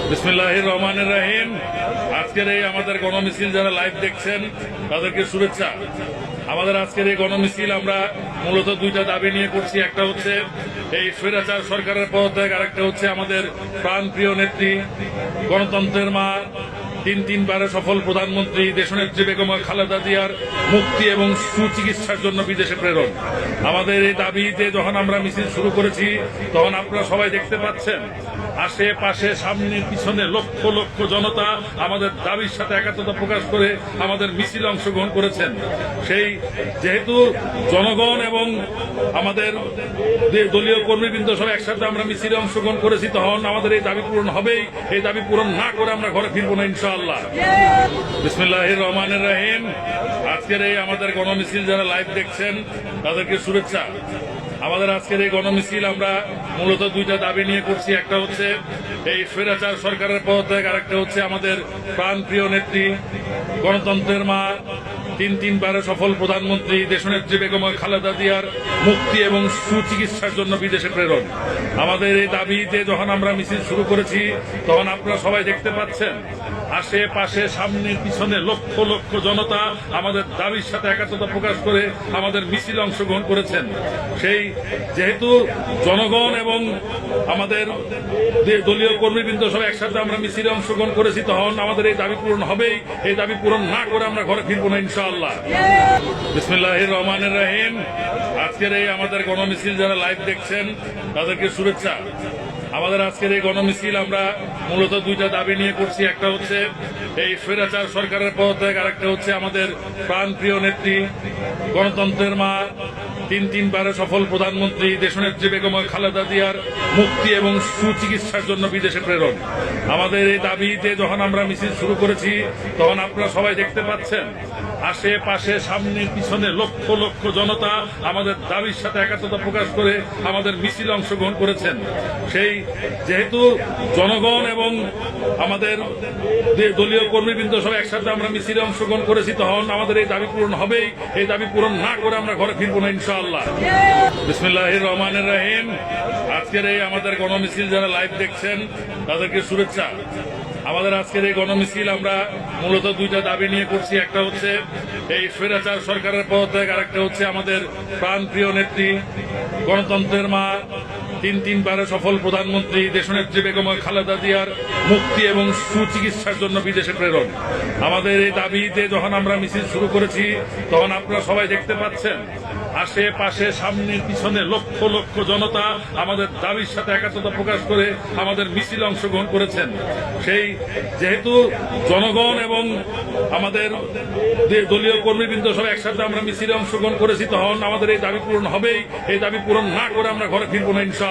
বিসমিল্লাহির রহমানির রহিম। আজকের এই আমাদের গণমিছিল যারা লাইভ দেখছেন তাদেরকে শুভেচ্ছা। আমাদের আজকের এই গণমিছিল আমরা মূলত দুইটা দাবি নিয়ে করছি। একটা হচ্ছে এই স্বৈরাচার সরকারের পদত্যাগ, আরেকটা হচ্ছে আমাদের প্রাণপ্রিয় নেত্রী, গণতন্ত্রের মা, তিনবারের সফল প্রধানমন্ত্রী দেশনেত্রী বেগম খালেদা জিয়ার মুক্তি এবং সুচিকিৎসার জন্য বিদেশে প্রেরণ। আমাদের এই দাবিতে যখন আমরা মিছিল শুরু করেছি তখন আপনারা সবাই দেখতে পাচ্ছেন আশেপাশে সামনে পিছনে লক্ষ লক্ষ জনতা আমাদের দাবির সাথে একাত্মতা প্রকাশ করে আমাদের মিছিলে অংশগ্রহণ করেছেন। সেই যেহেতু জনগণ এবং আমাদের দলীয় কর্মীবৃন্দ সব একসাথে আমরা মিছিলে অংশগ্রহণ করেছি, তখন আমাদের এই দাবি পূরণ হবেই। এই দাবি পূরণ না করে আমরা ঘরে ফিরবো না ইনশাআল্লাহ। বিসমিল্লাহির রহমানির রহিম। আজকের এই আমাদের গণমিছিল যারা লাইভ দেখছেন তাদেরকে শুভেচ্ছা। আমাদের আজকের এই গণমিছিল আমরা মূলত দুইটা দাবি নিয়ে করছি। একটা হচ্ছে এই স্বৈরাচার সরকারের পদত্যাগ, আরেকটা হচ্ছে আমাদের প্রাণপ্রিয় নেত্রী, গণতন্ত্রের মা, তিনবারের সফল প্রধানমন্ত্রী দেশনেত্রী বেগম খালেদা জিয়ার মুক্তি এবং সুচিকিৎসার জন্য বিদেশে প্রেরণ। আমাদের এই দাবিতে যখন আমরা মিছিল শুরু করেছি তখন আপনারা সবাই দেখতে পাচ্ছেন আশেপাশে সামনে পিছনে লক্ষ লক্ষ জনতা আমাদের দাবির সাথে একাত্মতা প্রকাশ করে আমাদের মিছিলে অংশগ্রহণ করেছেন। সেই যেহেতু জনগণ এবং আমাদের দলীয় কর্মীবৃন্দ সব একসাথে আমরা মিছিলে অংশগ্রহণ করেছি, তখন আমাদের এই দাবি পূরণ হবেই। এই দাবি পূরণ না করে আমরা ঘরে ফিরবো না ইনশাআল্লাহ। বিসমিল্লাহির রহমানির রহিম। আজকের এই আমাদের গণমিছিল যারা লাইভ দেখছেন তাদেরকে শুভেচ্ছা। আমাদের আজকের এই গণমিছিল আমরা মূলত দুইটা দাবি নিয়ে করছি। একটা হচ্ছে এই স্বৈরাচার সরকারের পদত্যাগ, আরেকটা হচ্ছে আমাদের প্রাণপ্রিয় নেত্রী, গণতন্ত্রের মা, তিনবারের সফল প্রধানমন্ত্রী দেশনেত্রী বেগম খালেদা জিয়ার মুক্তি এবং সুচিকিৎসার জন্য বিদেশে প্রেরণ। আমাদের এই দাবিতে যখন আমরা মিছিল শুরু করেছি তখন আপনারা সবাই দেখতে পাচ্ছেন আশেপাশে সামনে পিছনে লক্ষ লক্ষ জনতা আমাদের দাবির সাথে একাত্মতা প্রকাশ করে আমাদের মিছিলে অংশগ্রহণ করেছেন। সেই যেহেতু জনগণ এবং আমাদের দলীয় কর্মীবৃন্দ সব একসাথে আমরা মিছিলে অংশগ্রহণ করেছি, তখন আমাদের এই দাবি পূরণ হবেই। এই দাবি পূরণ না করে আমরা ঘরে ফিরবো না ইনশাআল্লাহ। বিসমিল্লাহির রহমানির রহিম। আজকের এই আমাদের গণমিছিল যারা লাইভ দেখছেন তাদেরকে শুভেচ্ছা। আমাদের আজকের এই গণমিছিল আমরা মূলত দুইটা দাবি নিয়ে করছি। একটা হচ্ছে এই স্বৈরাচার সরকারের পদত্যাগ, আরেকটা হচ্ছে আমাদের প্রাণপ্রিয় নেত্রী, গণতন্ত্রের মা, তিনবারের সফল প্রধানমন্ত্রী দেশনেত্রী বেগম খালেদা জিয়ার মুক্তি এবং সুচিকিৎসার জন্য বিদেশে প্রেরণ। আমাদের এই দাবিতে যখন আমরা মিছিল শুরু করেছি তখন আপনারা সবাই দেখতে পাচ্ছেন আশেপাশে সামনে পিছনে লক্ষ লক্ষ জনতা আমাদের দাবির সাথে একাত্মতা প্রকাশ করে আমাদের মিছিলে অংশগ্রহণ করেছেন। সেই যেহেতু জনগণ এবং আমাদের দলীয় কর্মীবৃন্দ সব একসাথে আমরা মিছিলে অংশগ্রহণ করেছি, তখন আমাদের এই দাবি পূরণ হবেই। এই দাবি পূরণ না করে আমরা ঘরে ফিরবো না ইনশাআল্লাহ।